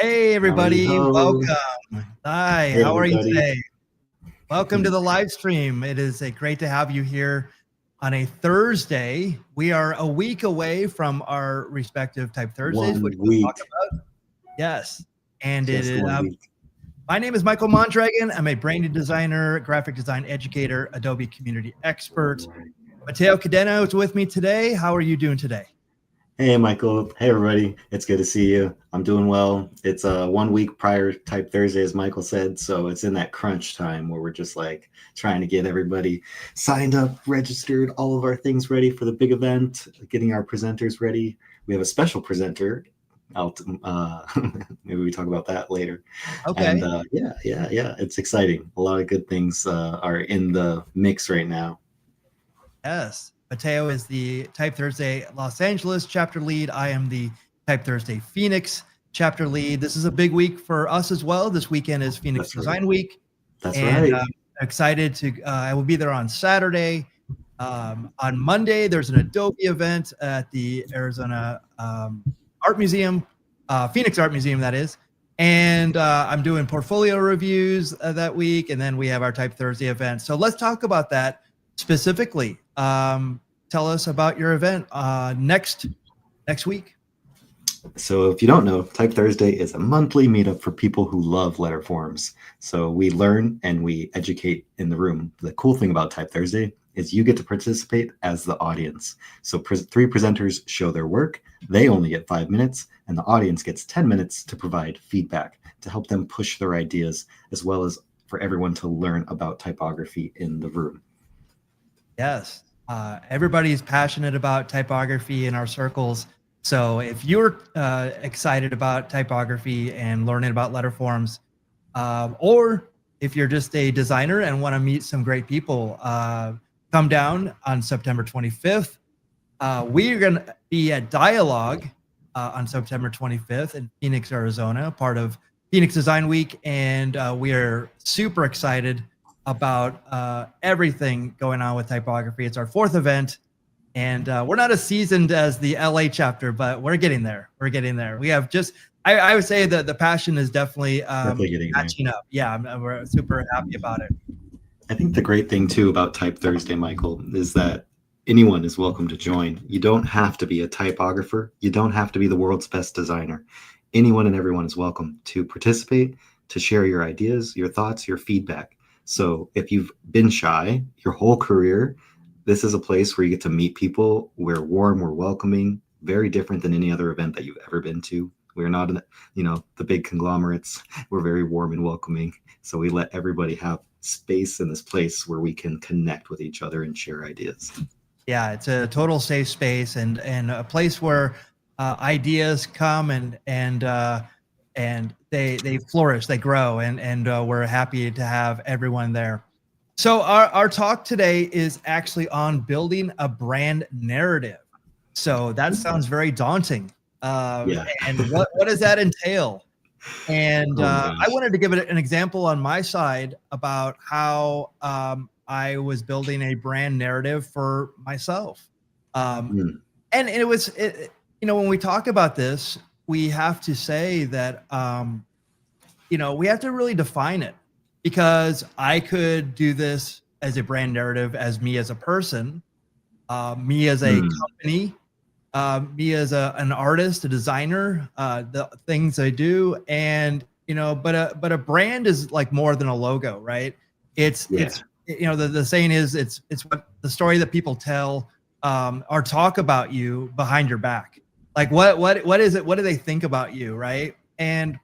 Hey, Howdy everybody. ho. Welcome. Hi, Hey, how are you everybody. today? Welcome to the live stream. It is great to have you here on a Thursday. We are a week away from our respective Type Thursdays, which One we'll talk week. about. Yes. And Just 1 week. my name is Michael Mondragon. I'm a branding designer, graphic design educator, Adobe community expert. Matheo Cadena is with me today. How are you doing today? Hey, Michael. Hey, everybody. It's good to see you. I'm doing well. It's 1 week prior Type Thursday, as Michael said. So it's in that crunch time where we're just like trying to get everybody signed up, registered, all of our things ready for the big event, getting our presenters ready. We have a special presenter. Maybe we talk about that later. And Okay. yeah, it's exciting. A lot of good things are in the mix right now. Yes. Matteo is the Type Thursday Los Angeles chapter lead. I am the Type Thursday Phoenix chapter lead. This is a big week for us as well. This weekend is Phoenix That's right. Design Week. That's And right. excited to, I will be there on Saturday. On Monday, there's an Adobe event at the Arizona Art Museum, Phoenix Art Museum, that is. And I'm doing portfolio reviews that week. And then we have our Type Thursday event. So let's talk about that specifically. Tell us about your event next week. So if you don't know, Type Thursday is a monthly meetup for people who love letter forms. So we learn and we educate in the room. The cool thing about Type Thursday is you get to participate as the audience. So three presenters show their work. They only get 5 minutes, and the audience gets 10 minutes to provide feedback to help them push their ideas, as well as for everyone to learn about typography in the room. Yes. Everybody's passionate about typography in our circles. So if you're excited about typography and learning about letter forms, or if you're just a designer and want to meet some great people, come down on September 25th. We are going to be at Dialogue on September 25th in Phoenix, Arizona, part of Phoenix Design Week. And we are super excited about everything going on with typography. It's our fourth event. And we're not as seasoned as the LA chapter, but we're getting there. We're getting there. We have just, I would say that the passion is definitely Getting there. catching up. Yeah, we're super happy about it. I think the great thing too about Type Thursday, Michael, is that anyone is welcome to join. You don't have to be a typographer. You don't have to be the world's best designer. Anyone and everyone is welcome to participate, to share your ideas, your thoughts, your feedback. So if you've been shy your whole career, this is a place where you get to meet people. We're warm, we're welcoming, very different than any other event that you've ever been to. We're not, the big conglomerates. We're very warm and welcoming. So we let everybody have space in this place where we can connect with each other and share ideas. Yeah, it's a total safe space and a place where ideas come and they flourish, they grow, and we're happy to have everyone there. So our talk today is actually on building a brand narrative. So that sounds very daunting. Yeah. And what does that entail? And Oh my I gosh. wanted to give it an example on my side about how I was building a brand narrative for myself. Mm. And it was, when we talk about this, we have to say that, we have to really define it, because I could do this as a brand narrative as me as a person, me as a Mm. company, me as an artist, a designer, the things I do, and but a brand is like more than a logo, right? Yeah. It's the saying is it's what the story that people tell or talk about you behind your back. Like what is it? What do they think about you, right? And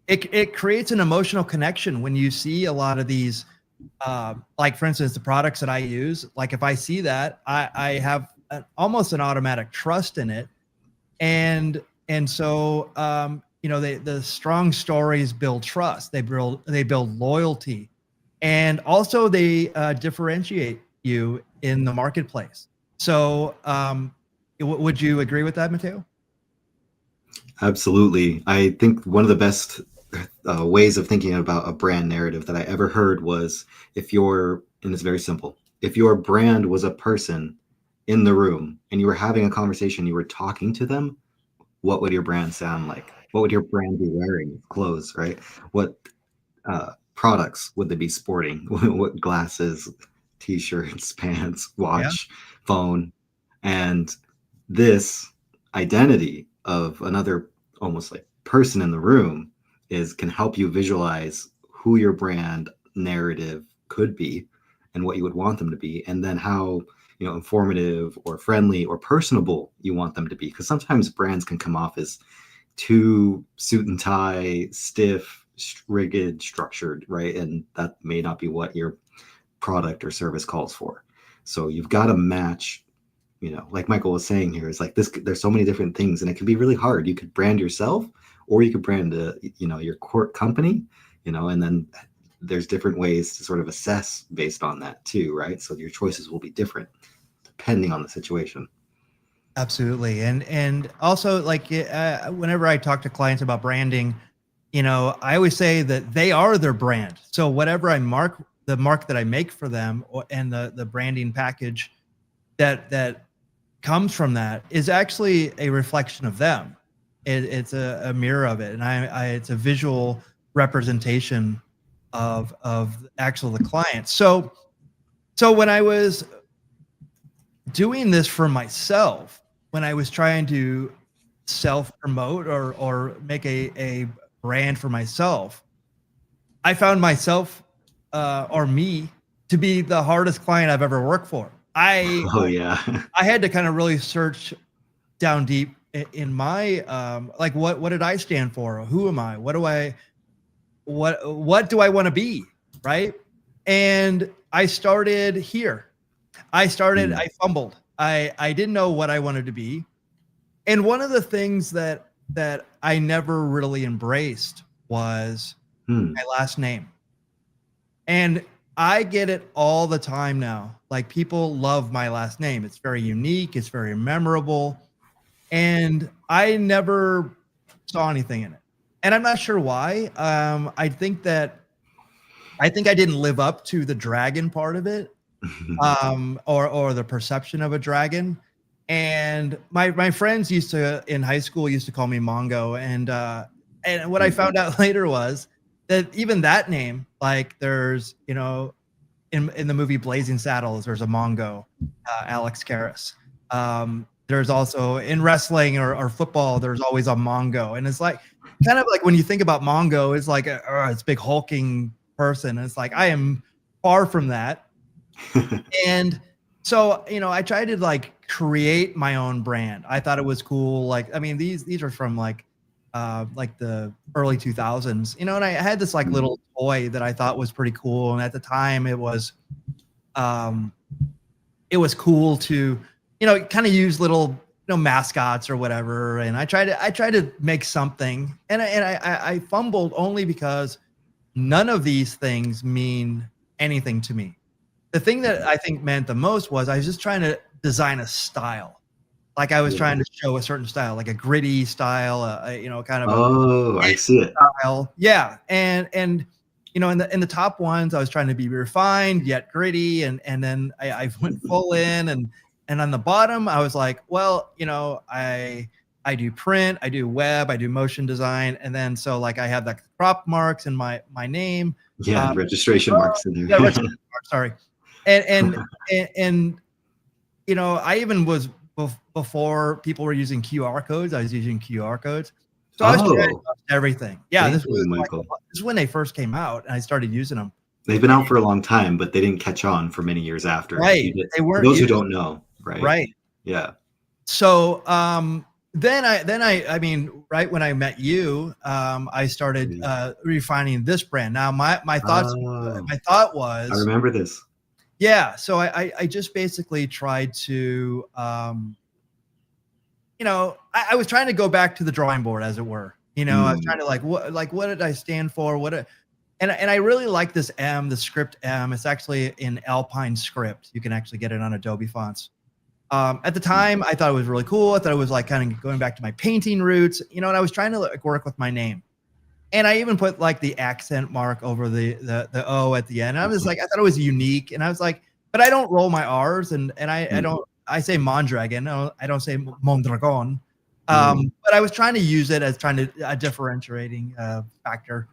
it creates an emotional connection when you see a lot of these. Like for instance, the products that I use, like if I see that, I have almost an automatic trust in it, and so the strong stories build trust, they build loyalty, and also they differentiate you in the marketplace. So would you agree with that, Matteo? Absolutely. I think one of the best ways of thinking about a brand narrative that I ever heard was and it's very simple, if your brand was a person in the room and you were having a conversation, you were talking to them, what would your brand sound like? What would your brand be wearing? Clothes, right? What products would they be sporting? What glasses, t-shirts, pants, Yeah, watch, phone? And this identity of another almost like person in the room can help you visualize who your brand narrative could be and what you would want them to be, and then how informative or friendly or personable you want them to be, because sometimes brands can come off as too suit and tie, stiff, rigid, structured, right? And that may not be what your product or service calls for. So you've got to match, like Michael was saying here, is like this, there's so many different things and it can be really hard. You could brand yourself, or you could brand your core company, and then there's different ways to sort of assess based on that too, right? So your choices will be different depending on the situation. absolutely. And also like whenever I talk to clients about branding, I always say that they are their brand. So whatever the mark that I make for them, and the branding package that comes from that is actually a reflection of them. It's a mirror of it, and it's a visual representation of actual the client. So when I was doing this for myself, when I was trying to self promote or make a brand for myself, I found myself or me to be the hardest client I've ever worked for. Oh yeah. I had to kind of really search down deep in my like what did I stand for? Who am I? What do I want to be? Right. And I started here. I fumbled. I didn't know what I wanted to be. And one of the things that I never really embraced was Hmm. my last name. And I get it all the time now. Like people love my last name. It's very unique, it's very memorable, and I never saw anything in it. And I'm not sure why. I think I didn't live up to the dragon part of it, or the perception of a dragon. And my friends in high school used to call me Mongo, and what I found out later was that even that name, like there's in the movie Blazing Saddles, there's a Mongo, Alex Karras. There's also in wrestling or football, there's always a Mongo, and it's like kind of like when you think about Mongo, it's like it's big hulking person. And it's like I am far from that. And so, I tried to like create my own brand. I thought it was cool. Like, I mean, these are from like the early 2000s, and I had this like little toy that I thought was pretty cool. And at the time um, it was cool to, kind of use little, mascots or whatever. And I tried to make something, and I fumbled only because none of these things mean anything to me. The thing that I think meant the most was I was just trying to design a style. Like I was trying to show a certain style, like a gritty style, kind of Oh, I see it. style. Yeah. And in the top ones, I was trying to be refined yet gritty. And then I went full in, and on the bottom, I was like, well, I do print, I do web, I do motion design. And then, so like, I have the crop marks and my name. Yeah, registration marks in there. Yeah, registration marks, sorry. And I even was before people were using QR codes. I was using QR codes, so I was trying everything. Yeah, Thank you, Michael. This is when they first came out, and I started using them. They've been out for a long time, but they didn't catch on for many years after. Right, they weren't. Those who don't know, right? Right. Yeah. So then I mean, right when I met you, I started refining this brand. Now my thought was, I remember this. Yeah, so I just basically tried to, I was trying to go back to the drawing board, as it were. I was trying to what did I stand for? And I really like this M, the script M. It's actually in Alpine script. You can actually get it on Adobe fonts. At the time, I thought it was really cool. I thought it was like kind of going back to my painting roots, and I was trying to like work with my name. And I even put like the accent mark over the O at the end. I was like, I thought it was unique. And I was like, but I don't roll my R's, and I don't, I say Mondragon. I don't say Mondragon. But I was trying to use it as trying to a differentiating factor.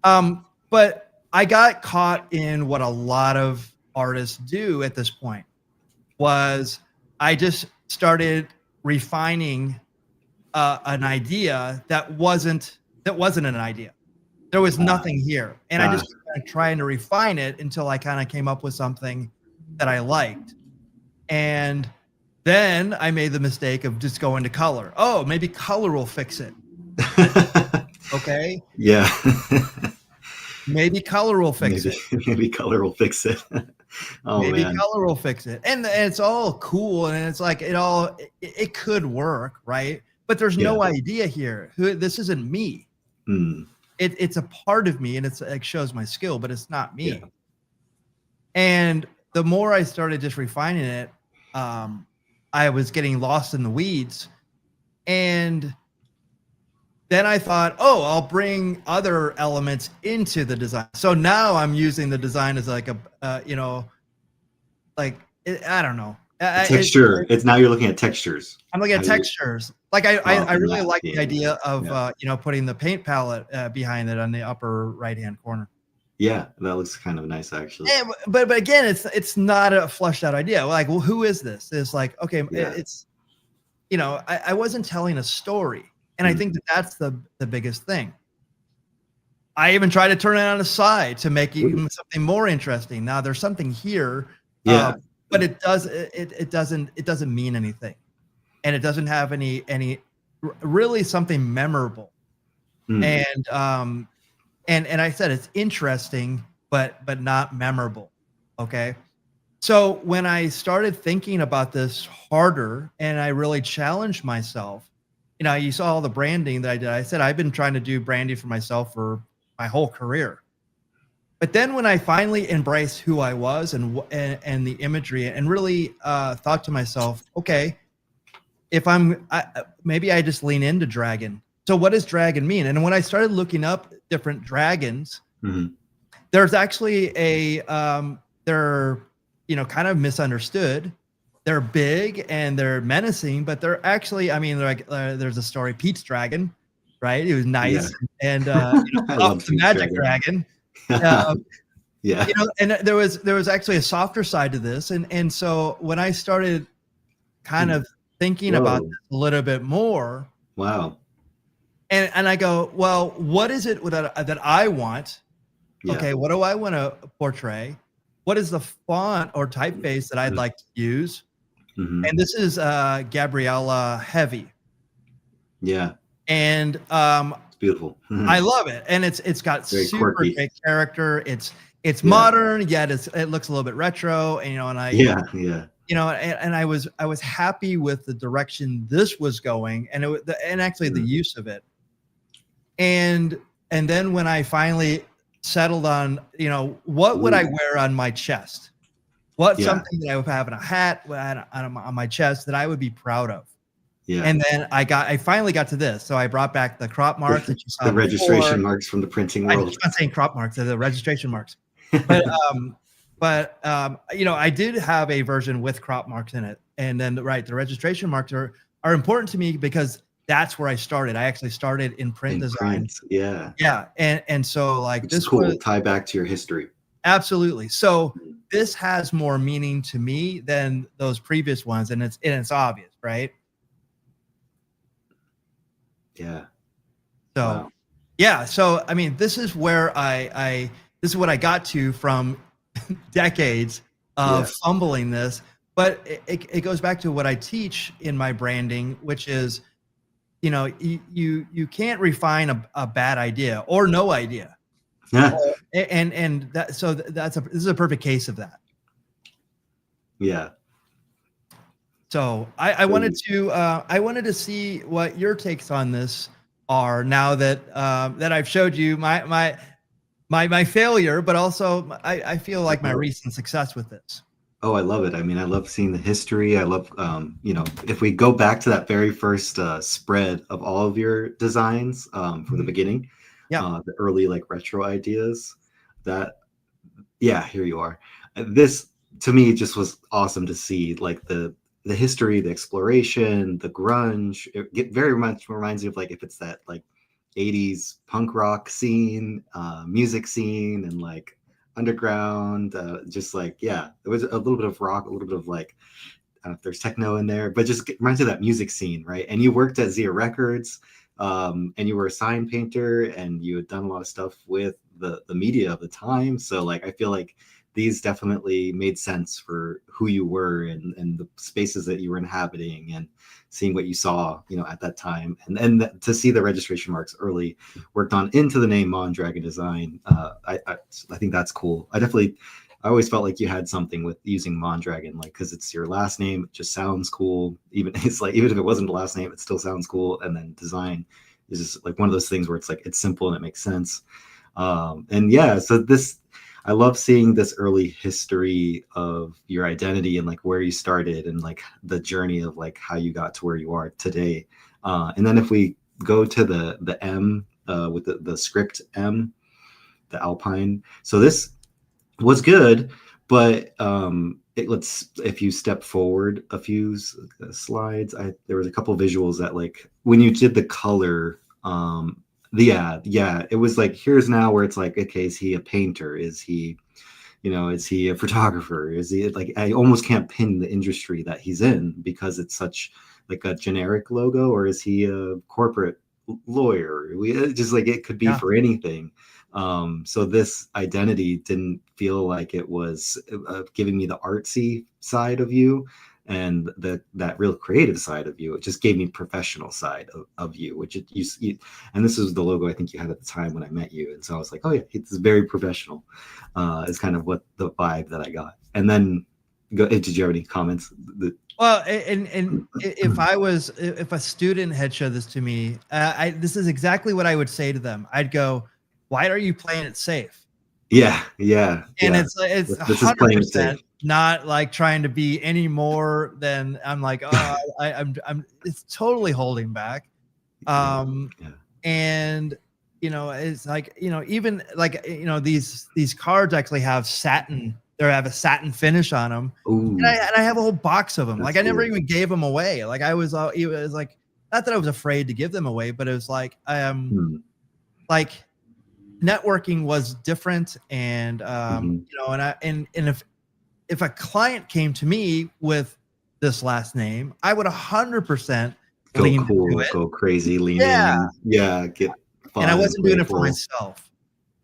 But I got caught in what a lot of artists do at this point was I just started refining an idea that wasn't an idea. There was nothing here, and I Uh, just kept trying to refine it until I kind of came up with something that I liked. And then I made the mistake of just going to color. Oh, maybe color will fix it. Okay, yeah. maybe color will fix maybe it. maybe color will fix it. Oh Maybe man. color will fix it. And it's all cool and it's like it could work, right? But there's Yeah. no idea here. This isn't me. Mm. It's a part of me and it's like shows my skill, but it's not Yeah. me. And the more I started just refining it, I was getting lost in the weeds. And then I thought, oh, I'll bring other elements into the design. So now I'm using the design as like I don't know. Texture. It's now you're looking at textures. I'm looking at How you- textures. Like I really that, like the idea of yeah. putting the paint palette behind it on the upper right hand corner. Yeah, that looks kind of nice actually. Yeah, but again, it's not a fleshed out idea. Like, well, who is this? It's like, okay, Yeah. it's I wasn't telling a story, and I think that's the biggest thing. I even tried to turn it on the side to make even something more interesting. Now there's something here, Yeah. but it doesn't mean anything, and it doesn't have any really something memorable. Mm. And I said it's interesting, but not memorable. Okay. So when I started thinking about this harder and I really challenged myself, you saw all the branding that I did. I said I've been trying to do branding for myself for my whole career. But then when I finally embraced who I was and the imagery and really thought to myself, okay, if maybe I just lean into dragon. So what does dragon mean? And when I started looking up different dragons, Mhm. there's actually they're kind of misunderstood. They're big and they're menacing, but they're actually, I mean, like there's a story, Pete's dragon, right? It was nice and I love Puff the Pete's magic dragon. Um, Yeah. and there was actually a softer side to this, and so when I started kind of thinking about Whoa. this a little bit more, Wow. and I go, well, what is it that I want? Yeah. Okay, what do I want to portray? What is the font or typeface that I'd like to use? Mhm. And this is Gabriella Heavy, Yeah. and It's beautiful. I love it, and it's got Very super quirky. great character. It's Yeah. modern, yet it looks a little bit retro, and and I Yeah. Yeah. and I was happy with the direction this was going, and actually the use of it, and then when I finally settled on what would I wear on my chest, what's Yeah. something that I would have in a hat on my chest that I would be proud of. Yeah. And then I finally got to this. So I brought back the crop marks that you saw The registration before. marks from the printing I world. keep on saying crop marks, they're the registration marks. But I did have a version with crop marks in it. And then the registration marks are important to me because that's where I started. I actually started in print In design. print. Yeah. Yeah. And so like Which is this cool. was Tie back to your history. absolutely. So this has more meaning to me than those previous ones, and it's obvious, right? Yeah. So Wow. yeah, so I mean, this is where this is what I got to from decades of fumbling this, but it goes back to what I teach in my branding, which is, you can't refine a bad idea or no idea. Yeah. And that, so this is a perfect case of that. Yeah. So I wanted to see what your takes on this are now that I've showed you my failure, but also I feel like my recent success with this. Oh, I love it. I mean, I love seeing the history. I love, if we go back to that very first spread of all of your designs from the beginning, the early like retro ideas, here you are. This to me just was awesome to see, like the the history, the exploration, the grunge. It very much reminds me of like if it's that like 80s punk rock scene, music scene, and like underground, just like, yeah, there was a little bit of rock, a little bit of like, if there's techno in there, but just reminds me of that music scene, right? And you worked at Zia Records, and you were a sign painter, and you had done a lot of stuff with the media of the time. So like, I feel like these definitely made sense for who you were, and the spaces that you were inhabiting, and seeing what you saw, at that time, and to see the registration marks early worked on into the name Mondragon Design. I think that's cool. I always felt like you had something with using Mondragon, like, because it's your last name, it just sounds cool. Even it's like, even if it wasn't the last name, it still sounds cool. And then design is just like one of those things where it's like, it's simple and it makes sense. And yeah, so I love seeing this early history of your identity and like where you started, and like the journey of like how you got to where you are today. And then if we go to the M, with the script M, the Alpine. So this was good, but if you step forward a few slides, there was a couple visuals that, like, when you did the color, yeah, it was like, here's now where it's like, okay, is he a painter? Is he, is he a photographer? Is he, like, I almost can't pin the industry that he's in because it's such like a generic logo, or is he a corporate lawyer? Just like, it could be Yeah. for anything. So this identity didn't feel like it was giving me the artsy side of you, and that real creative side of you. It just gave me professional side of you, which and this was the logo I think you had at the time when I met you. And so I was like, oh yeah, it's very professional. Is kind of what the vibe that I got. And then did you have any comments? Well, and if a student had showed this to me, this is exactly what I would say to them. I'd go, why are you playing it safe? Yeah. And it's This is playing it safe. 100% not like trying to be any more than I'm like, oh, I'm it's totally holding back. Yeah. And it's like, even like, these cards actually have satin. They have a satin finish on them. Ooh, And I have a whole box of them. that's Like, I never cool. even gave them away. Like, it was like, not that I was afraid to give them away, but it was like, like, networking was different. And, and if a client came to me with this last name, I would 100% Go lean cool, into it. go crazy, lean Yeah. in. Yeah, get fun And I wasn't doing it for playful. myself.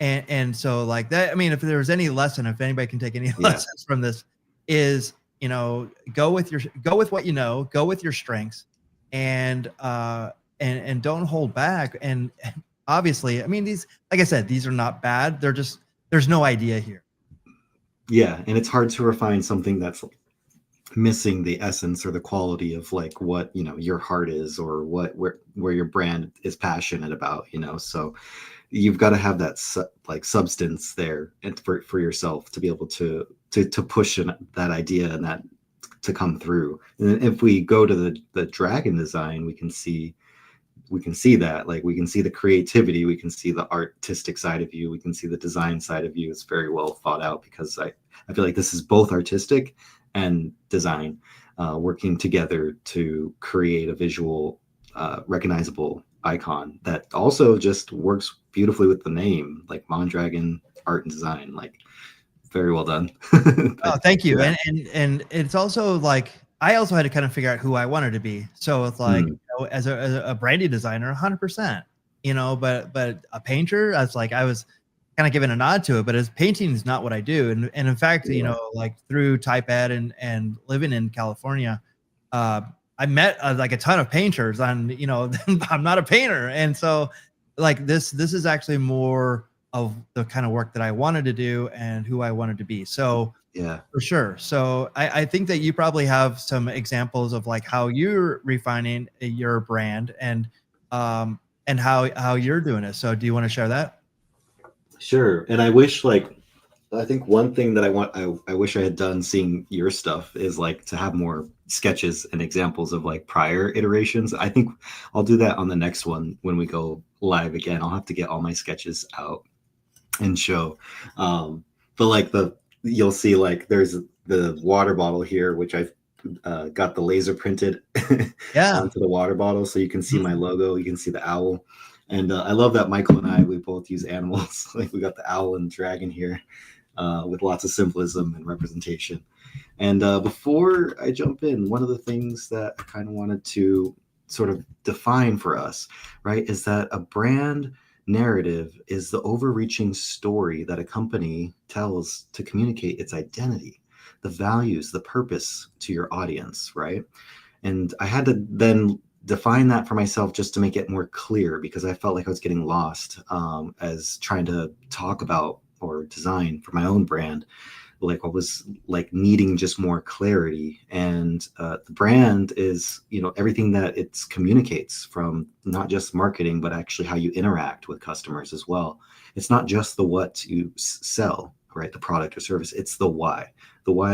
And so, like, that, I mean, if there was any lesson, if anybody can take any lessons from this, is, go with what go with your strengths, and don't hold back. And obviously, I mean, like I said, these are not bad. There's no idea here. Yeah, and it's hard to refine something that's missing the essence or the quality of like what your heart is, or where your brand is passionate about. So you've got to have that like substance there, and for yourself to be able to push that idea and that to come through. And if we go to the dragon design, we can see that, like, we can see the creativity, we can see the artistic side of you, we can see the design side of you. It's very well thought out, because I feel like this is both artistic and design working together to create a visual recognizable icon that also just works beautifully with the name, like Mondragon Art and Design. Like, very well done. Oh, thank you. Yeah. And it's also like, I also had to kind of figure out who I wanted to be. So it's like, as a branding designer, 100%, but a painter, I was kind of giving a nod to it, but as painting is not what I do. And in fact, like, through type ed and living in California, I met like a ton of painters, and, I'm not a painter. And so, like, this is actually more of the kind of work that I wanted to do and who I wanted to be. So Yeah. for sure. So I think that you probably have some examples of like how you're refining your brand, and how you're doing it. So do you want to share that? Sure. And I wish, like, I think one thing that I wish I had done seeing your stuff is like to have more sketches and examples of like prior iterations. I think I'll do that on the next one when we go live again. I'll have to get all my sketches out and show. But like you'll see, like, there's the water bottle here, which got the laser printed Yeah. onto the water bottle, so you can see my logo, you can see the owl. And I love that Michael and I, we both use animals. Like we got the owl and dragon here, with lots of symbolism and representation. And before I jump in, one of the things that I kind of wanted to sort of define for us, right, is that a brand narrative is the overreaching story that a company tells to communicate its identity, the values, the purpose to your audience, right? And I had to then define that for myself just to make it more clear, because I felt like I was getting lost as trying to talk about or design for my own brand. Like I was like needing just more clarity. And the brand is, everything that it communicates, from not just marketing, but actually how you interact with customers as well. It's not just the what you sell, right? The product or service. It's the why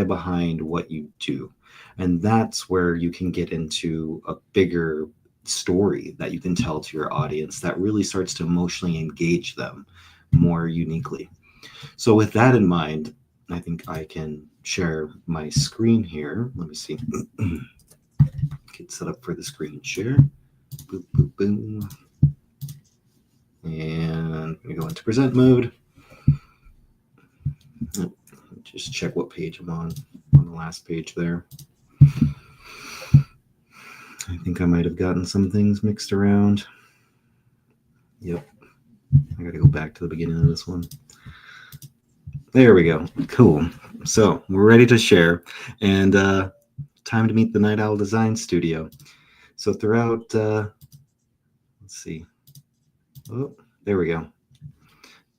behind what you do. And that's where you can get into a bigger story that you can tell to your audience that really starts to emotionally engage them more uniquely. So with that in mind, I think I can share my screen here. Let me see. Get set up for the screen share. Boom, boom, boom. And we go into present mode. Just check what page I'm on the last page there. I think I might have gotten some things mixed around. Yep. I got to go back to the beginning of this one. There we go. Cool. So we're ready to share, and time to meet the Night Owl Design Studio. So throughout, let's see. Oh, there we go.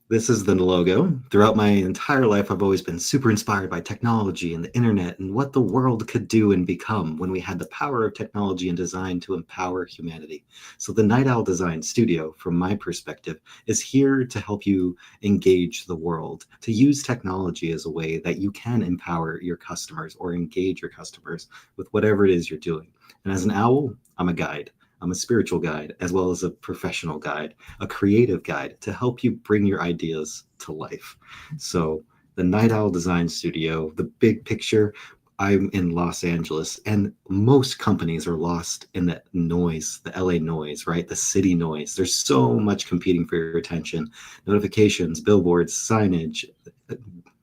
This is the logo. Throughout my entire life, I've always been super inspired by technology and the internet and what the world could do and become when we had the power of technology and design to empower humanity. So the Night Owl Design Studio, from my perspective, is here to help you engage the world, to use technology as a way that you can empower your customers or engage your customers with whatever it is you're doing. And as an owl, I'm a guide. I'm a spiritual guide, as well as a professional guide, a creative guide to help you bring your ideas to life. So the Night Owl Design Studio, the big picture, I'm in Los Angeles, and most companies are lost in the noise, the LA noise, right? The city noise. There's so much competing for your attention. Notifications, billboards, signage,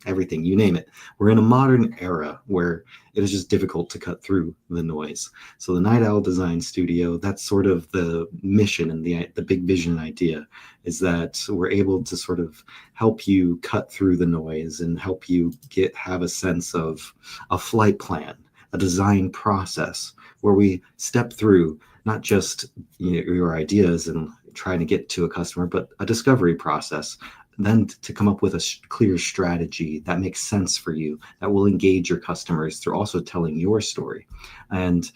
everything, you name it. We're in a modern era where it is just difficult to cut through the noise. So the Night Owl Design Studio, that's sort of the mission and the big vision idea, is that we're able to sort of help you cut through the noise and help you have a sense of a flight plan, a design process where we step through not just your ideas and trying to get to a customer, but a discovery process, then to come up with a clear strategy that makes sense for you, that will engage your customers through also telling your story, and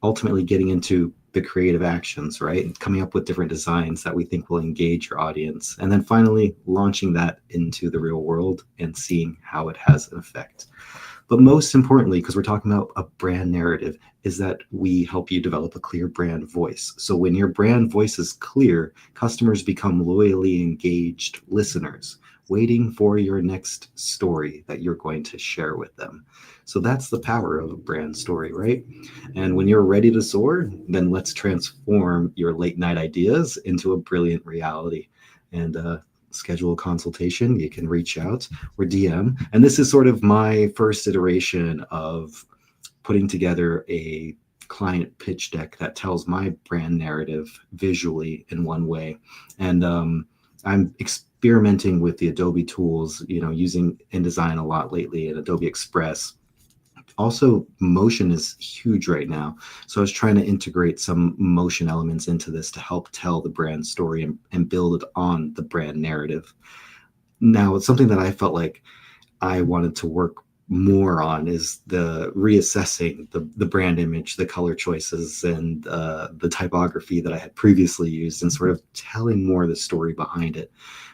ultimately getting into the creative actions, right? And coming up with different designs that we think will engage your audience. And then finally launching that into the real world and seeing how it has an effect. But most importantly, because we're talking about a brand narrative, is that we help you develop a clear brand voice. So when your brand voice is clear, customers become loyally engaged listeners, waiting for your next story that you're going to share with them. So that's the power of a brand story, right? And when you're ready to soar, then let's transform your late night ideas into a brilliant reality. And schedule a consultation. You can reach out or DM. And this is sort of my first iteration of putting together a client pitch deck that tells my brand narrative visually in one way. And I'm experimenting with the Adobe tools, using InDesign a lot lately, and Adobe Express. Also, motion is huge right now. So I was trying to integrate some motion elements into this to help tell the brand story and build it on the brand narrative. Now, it's something that I felt like I wanted to work more on is the reassessing the brand image, the color choices, and the typography that I had previously used, and sort of telling more of the story behind it.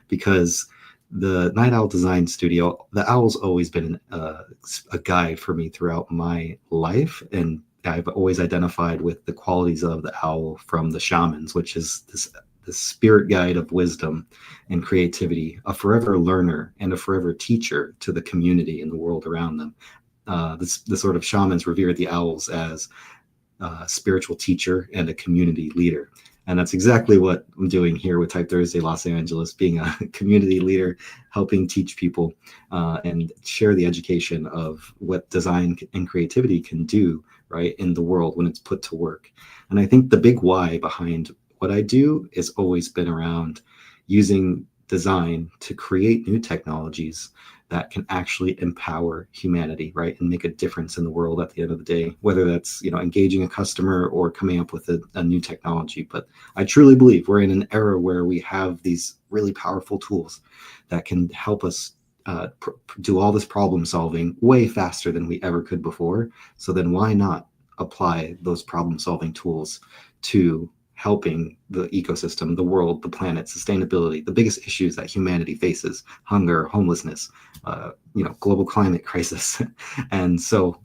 Because the Night Owl Design Studio, the owl's always been a guide for me throughout my life, and I've always identified with the qualities of the owl from the shamans, which is this spirit guide of wisdom and creativity, a forever learner and a forever teacher to the community and the world around them. the sort of shamans revered the owls as a spiritual teacher and a community leader. And that's exactly what I'm doing here with Type Thursday Los Angeles, being a community leader, helping teach people and share the education of what design and creativity can do, right, in the world when it's put to work. And I think the big why behind what I do has always been around using design to create new technologies that can actually empower humanity, right, and make a difference in the world at the end of the day, whether that's, engaging a customer or coming up with a new technology. But I truly believe we're in an era where we have these really powerful tools that can help us do all this problem solving way faster than we ever could before. So then why not apply those problem solving tools to helping the ecosystem, the world, the planet, sustainability, the biggest issues that humanity faces: hunger, homelessness, global climate crisis. And so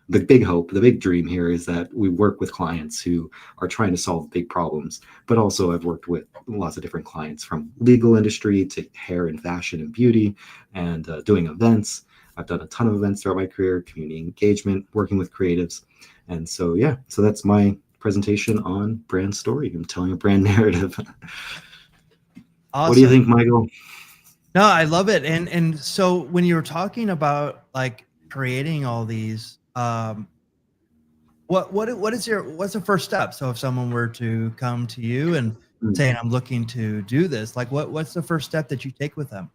the big hope, the big dream here is that we work with clients who are trying to solve big problems. But also I've worked with lots of different clients, from legal industry to hair and fashion and beauty, and doing events. I've done a ton of events throughout my career, community engagement, working with creatives. And so, yeah, so that's my presentation on brand story. I'm telling a brand narrative. Awesome. What do you think, Michael? No, I love it. And so when you were talking about like creating all these, what's the first step? So if someone were to come to you and saying, I'm looking to do this, like what's the first step that you take with them?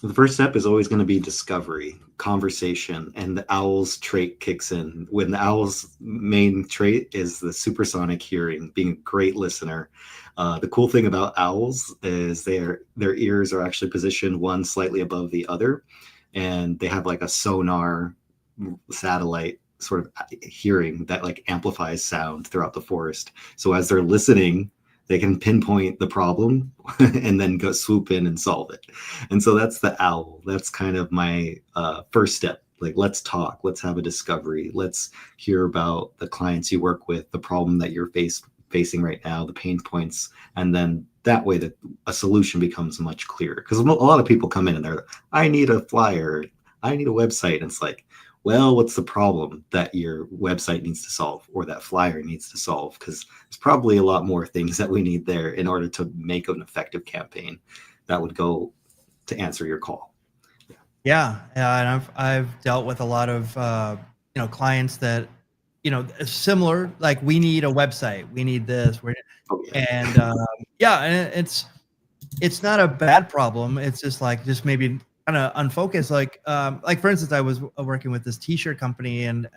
The first step is always going to be discovery, conversation, and the owl's trait kicks in. When the owl's main trait is the supersonic hearing, being a great listener. The cool thing about owls is their ears are actually positioned one slightly above the other, and they have like a sonar satellite sort of hearing that like amplifies sound throughout the forest. So as they're listening, they can pinpoint the problem and then go swoop in and solve it. And so that's the owl. That's kind of my first step. Like, let's talk, let's have a discovery. Let's hear about the clients you work with, the problem that you're facing right now, the pain points. And then that way that a solution becomes much clearer. Because a lot of people come in and they're, I need a flyer, I need a website. And it's like, well, what's the problem that your website needs to solve or that flyer needs to solve? Because there's probably a lot more things that we need there in order to make an effective campaign that would go to answer your call. Yeah, and I've dealt with a lot of clients that similar, like, we need a website, we need this, and and it's not a bad problem. It's just maybe kind of unfocused. Like for instance, I was working with this t-shirt company, and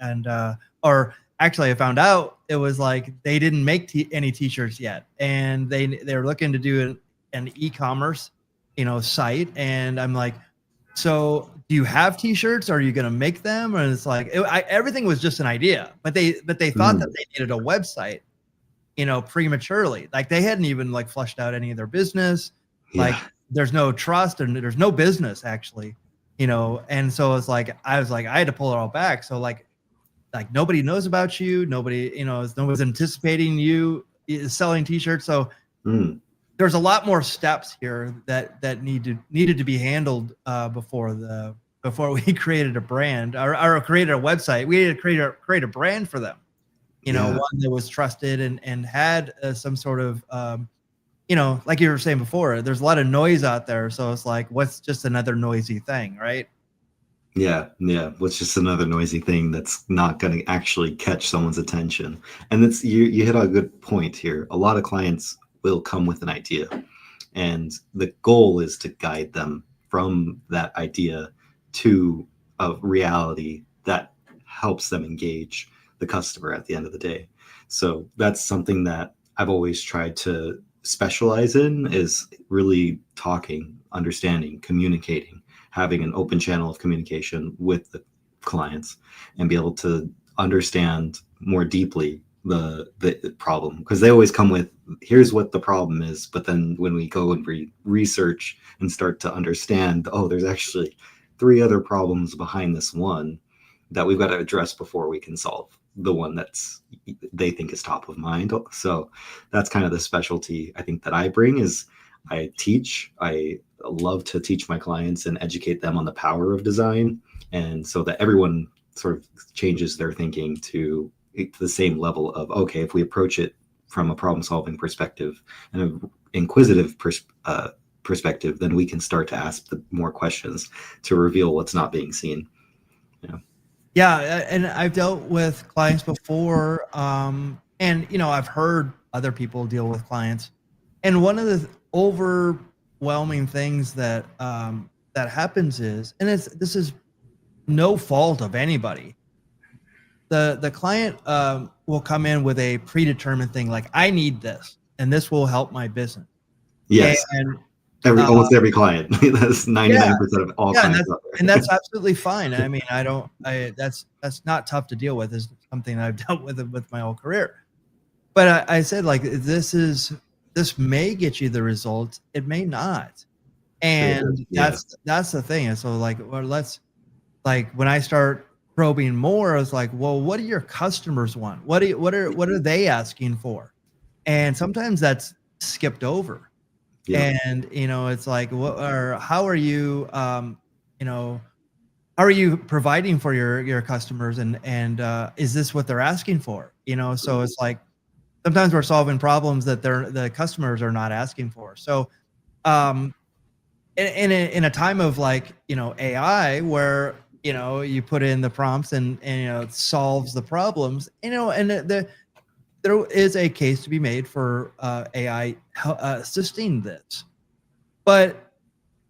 or actually I found out it was like they didn't make any t-shirts yet, and they're looking to do an e-commerce site, and I'm like, so do you have t-shirts? Are you going to make them? And it's like everything was just an idea, but they thought that they needed a website prematurely. Like, they hadn't even like flushed out any of their business. Like, there's no trust and there's no business actually, and so it's like I had to pull it all back. So like nobody knows about you, nobody, no one's anticipating you selling t-shirts. So there's a lot more steps here that needed to be handled before we created a brand or created a website. We had to create a brand for them, one that was trusted and had some sort of like you were saying before, there's a lot of noise out there. So it's like, what's just another noisy thing, right? Yeah. What's just another noisy thing that's not going to actually catch someone's attention? And that's you hit on a good point here. A lot of clients will come with an idea, and the goal is to guide them from that idea to a reality that helps them engage the customer at the end of the day. So that's something that I've always tried to specialize in, is really talking, understanding, communicating, having an open channel of communication with the clients, and be able to understand more deeply the problem, because they always come with, here's what the problem is, but then when we go and research and start to understand, oh, there's actually 3 other problems behind this one that we've got to address before we can solve the one that's they think is top of mind. So that's kind of the specialty I think that I bring, is I love to teach my clients and educate them on the power of design, and so that everyone sort of changes their thinking to the same level of, okay, if we approach it from a problem solving perspective and an inquisitive perspective, then we can start to ask the more questions to reveal what's not being seen. Yeah, and I've dealt with clients before, and I've heard other people deal with clients, and one of the overwhelming things that happens is, and this is no fault of anybody. The client will come in with a predetermined thing, like I need this, and this will help my business, Yes, and almost every client. That's 99% of all yeah, clients out there. and that's absolutely fine. I mean, that's not tough to deal with. Is something that I've dealt with my whole career. But I said, like, this may get you the results. It may not. And Yeah. that's the thing. And so, like, well, like when I start probing more, I was like, well, what do your customers want? What are they asking for? And sometimes that's skipped over. Yeah. And it's like, how are you you know how are you providing for your customers, and is this what they're asking for? So it's like sometimes we're solving problems that the customers are not asking for. So um in a time of, like, AI, where you put in the prompts, and it solves the problems, and there is a case to be made for AI assisting this. But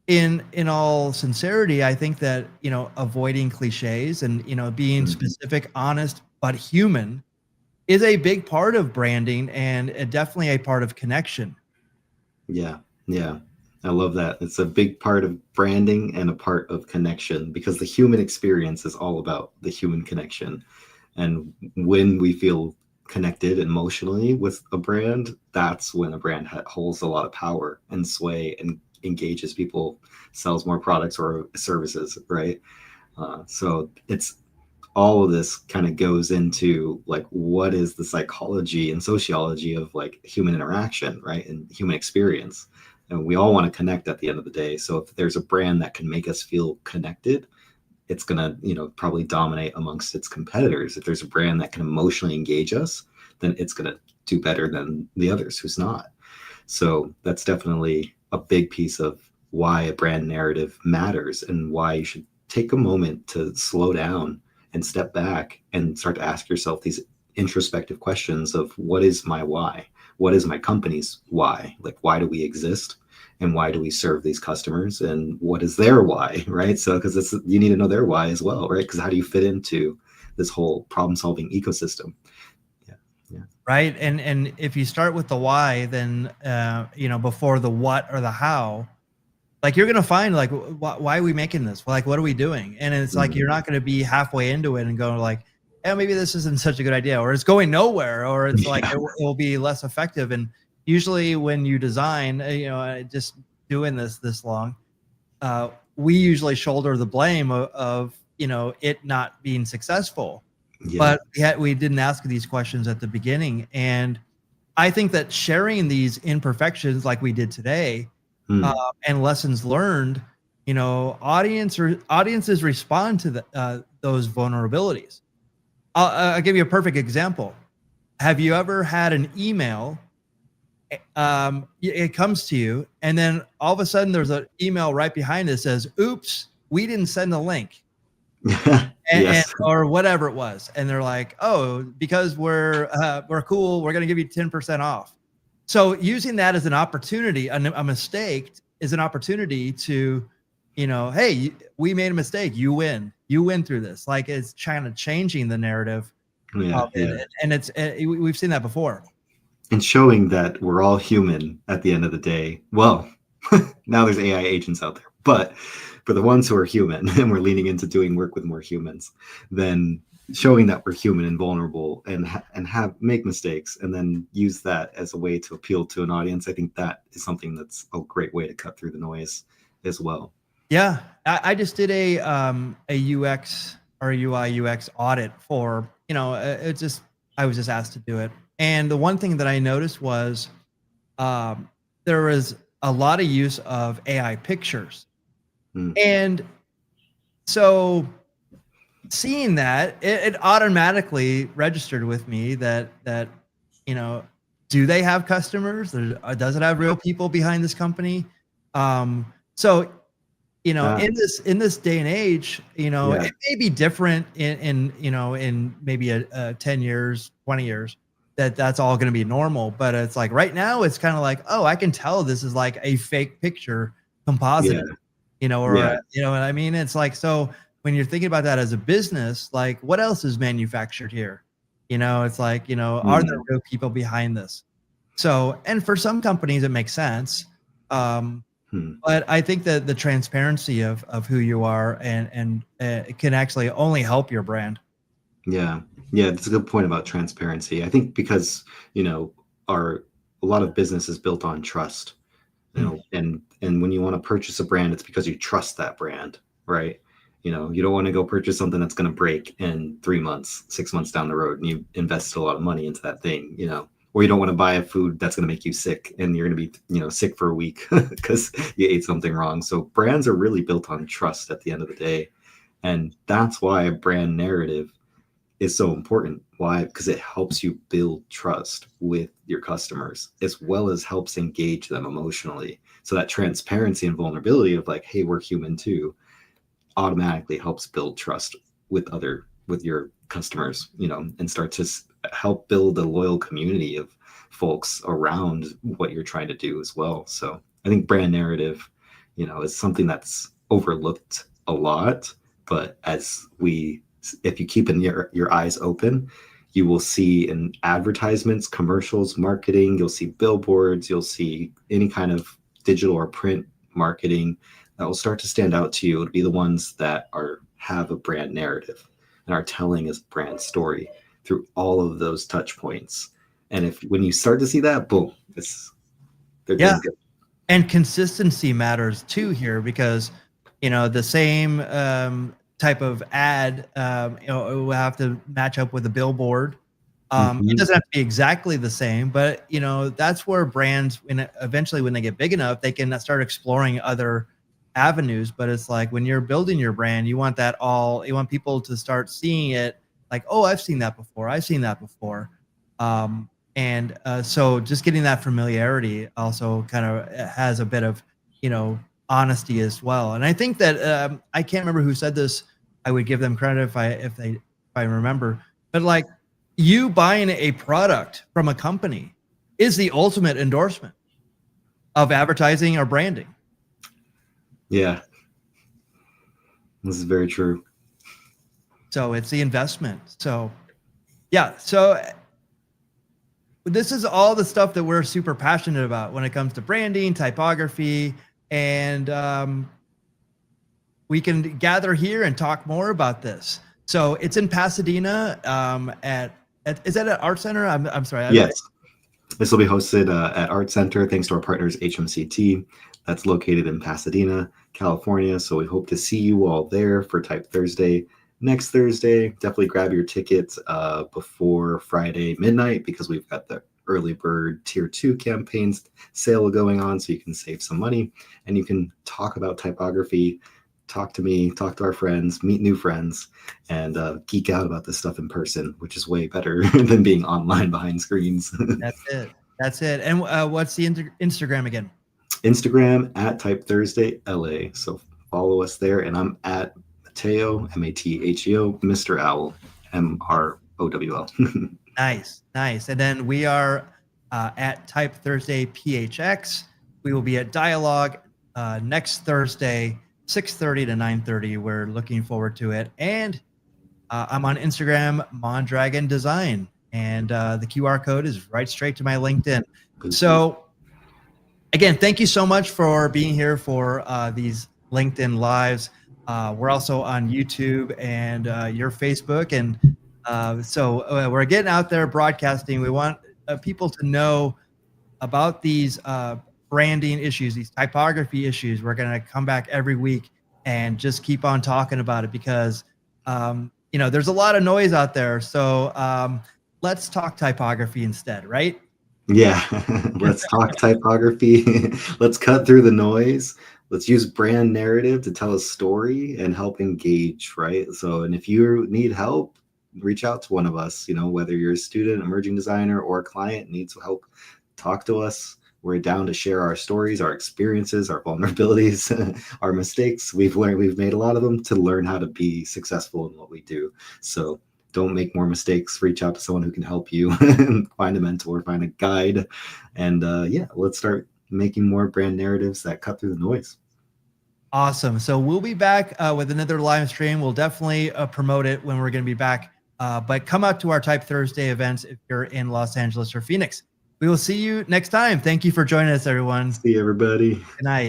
in all sincerity, I think that, avoiding cliches and, being specific, honest, but human is a big part of branding, and definitely a part of connection. Yeah. Yeah. I love that. It's a big part of branding and a part of connection, because the human experience is all about the human connection. And when we feel connected emotionally with a brand, that's when a brand holds a lot of power and sway and engages people, sells more products or services, right? So it's all of this kind of goes into, like, what is the psychology and sociology of, like, human interaction, right, and human experience. And we all want to connect at the end of the day. So if there's a brand that can make us feel connected, it's going to, probably dominate amongst its competitors. If there's a brand that can emotionally engage us, then it's going to do better than the others who's not. So that's definitely a big piece of why a brand narrative matters, and why you should take a moment to slow down and step back and start to ask yourself these introspective questions of, what is my why? What is my company's why? Like, why do we exist? And why do we serve these customers? And what is their why, right? So, because you need to know their why as well, right? Because how do you fit into this whole problem-solving ecosystem? Yeah, yeah, Right. And if you start with the why, then before the what or the how, like, you're gonna find, like, why are we making this? Like, what are we doing? And it's like, you're not gonna be halfway into it and go, like, yeah, maybe this isn't such a good idea, or it's going nowhere, or it's like yeah, it will be less effective. And usually when you design, just doing this long, we usually shoulder the blame of it not being successful. yeah. But yet we didn't ask these questions at the beginning. And I think that sharing these imperfections like we did today, uh, Hmm. and lessons learned, audiences respond to those vulnerabilities. I'll give you a perfect example. Have you ever had an email? It comes to you, and then all of a sudden there's an email right behind it that says, "Oops, we didn't send the link." And Yes. or whatever it was, and they're like, "Oh, because we're cool, we're gonna give you 10% off." So using that as an opportunity, a mistake is an opportunity to, hey, we made a mistake. You win. You win through this. Like, it's kind of changing the narrative Yeah, of it, yeah. and we've seen that before. And showing that we're all human at the end of the day. Well, now there's AI agents out there, but for the ones who are human and we're leaning into doing work with more humans, then showing that we're human and vulnerable, and have make mistakes, and then use that as a way to appeal to an audience. I think that is something that's a great way to cut through the noise as well. Yeah, I just did a UX or a UI UX audit for, it's just, I was just asked to do it. And the one thing that I noticed was, um, there was a lot of use of AI pictures. Mm. And so seeing that, it automatically registered with me that, you know, do they have customers? Does it have real people behind this company? So, you know, Uh, in this day and age, you know, yeah, it may be different in you know, in maybe a 10 years, 20 years, that that's all gonna be normal. But it's like right now, it's kind of like, oh, I can tell this is like a fake picture yeah, composited, you know, or yeah, you know what I mean? It's like, so when you're thinking about that as a business, like what else is manufactured here? You know, it's like, you know, are there mm, real people behind this? So, and for some companies, it makes sense. Um, hmm. but I think that the transparency of who you are and it can actually only help your brand. Yeah. Yeah, that's a good point about transparency. I think because, you know, our a lot of business is built on trust, you Mm. know, and when you want to purchase a brand, it's because you trust that brand, right? You know, you don't want to go purchase something that's going to break in 3 months, 6 months down the road, and you invested a lot of money into that thing, you know, or you don't want to buy a food that's going to make you sick and you're going to be, you know, sick for a week because you ate something wrong. So brands are really built on trust at the end of the day. And that's why a brand narrative is so important. Why? Because it helps you build trust with your customers as well as helps engage them emotionally. So that transparency and vulnerability of like, hey, we're human too, automatically helps build trust with your customers, you know, and start to help build a loyal community of folks around what you're trying to do as well. So I think brand narrative, you know, is something that's overlooked a lot, but as we if you keep your eyes open, you will see in advertisements, commercials, marketing, you'll see billboards, you'll see any kind of digital or print marketing that will start to stand out to you would be the ones that are have a brand narrative and are telling a brand story through all of those touch points. And if when you start to see that, boom, they're Yeah. doing good. And consistency matters too here because, you know, the same type of ad, you know, it will have to match up with a billboard. It Mhm. doesn't have to be exactly the same, but you know, that's where brands, when eventually when they get big enough, they can start exploring other avenues. But it's like when you're building your brand, you want that all, you want people to start seeing it like, oh, I've seen that before. I've seen that before. And so just getting that familiarity also kind of has a bit of, you know, honesty as well. And I think that I can't remember who said this. I would give them credit if I remember, but like you buying a product from a company is the ultimate endorsement of advertising or branding. Yeah, this is very true. So it's the investment. So yeah, so this is all the stuff that we're super passionate about when it comes to branding, typography, and we can gather here and talk more about this. So it's in Pasadena at is that at Art Center? I'm sorry. Yes, this will be hosted at Art Center, thanks to our partners HMCT. That's located in Pasadena, California. So we hope to see you all there for Type Thursday next Thursday. Definitely grab your tickets before Friday midnight because we've got the early bird tier 2 campaigns sale going on, so you can save some money and you can talk about typography, talk to me, talk to our friends, meet new friends, and geek out about this stuff in person, which is way better than being online behind screens. That's it. That's it. And what's the Instagram again? Instagram at Type Thursday LA. So follow us there. And I'm at Matheo, Matheo, Mr. Owl, MROWL. Nice, nice. And then we are at Type Thursday PHX. We will be at Dialogue next Thursday, 6:30 to 9:30. We're looking forward to it. And I'm on Instagram, Mondragon Design, and the QR code is right straight to my LinkedIn. So again, thank you so much for being here for these LinkedIn lives. We're also on YouTube and your Facebook, and so we're getting out there broadcasting. We want people to know about these branding issues, these typography issues. We're going to come back every week and just keep on talking about it because you know, there's a lot of noise out there. So let's talk typography instead, right? Yeah, let's talk typography. Let's cut through the noise. let's use brand narrative to tell a story and help engage, right? So, and if you need help, reach out to one of us, whether you're a student, emerging designer, or a client needs help, talk to us. We're down to share our stories, our experiences, our vulnerabilities, our mistakes. We've made a lot of them to learn how to be successful in what we do. So don't make more mistakes. Reach out to someone who can help you. Find a mentor, find a guide, and let's start making more brand narratives that cut through the noise. Awesome. So we'll be back with another live stream. We'll definitely promote it when we're going to be back. But come out to our Type Thursday events if you're in Los Angeles or Phoenix. We will see you next time. Thank you for joining us, everyone. See you, everybody. Good night.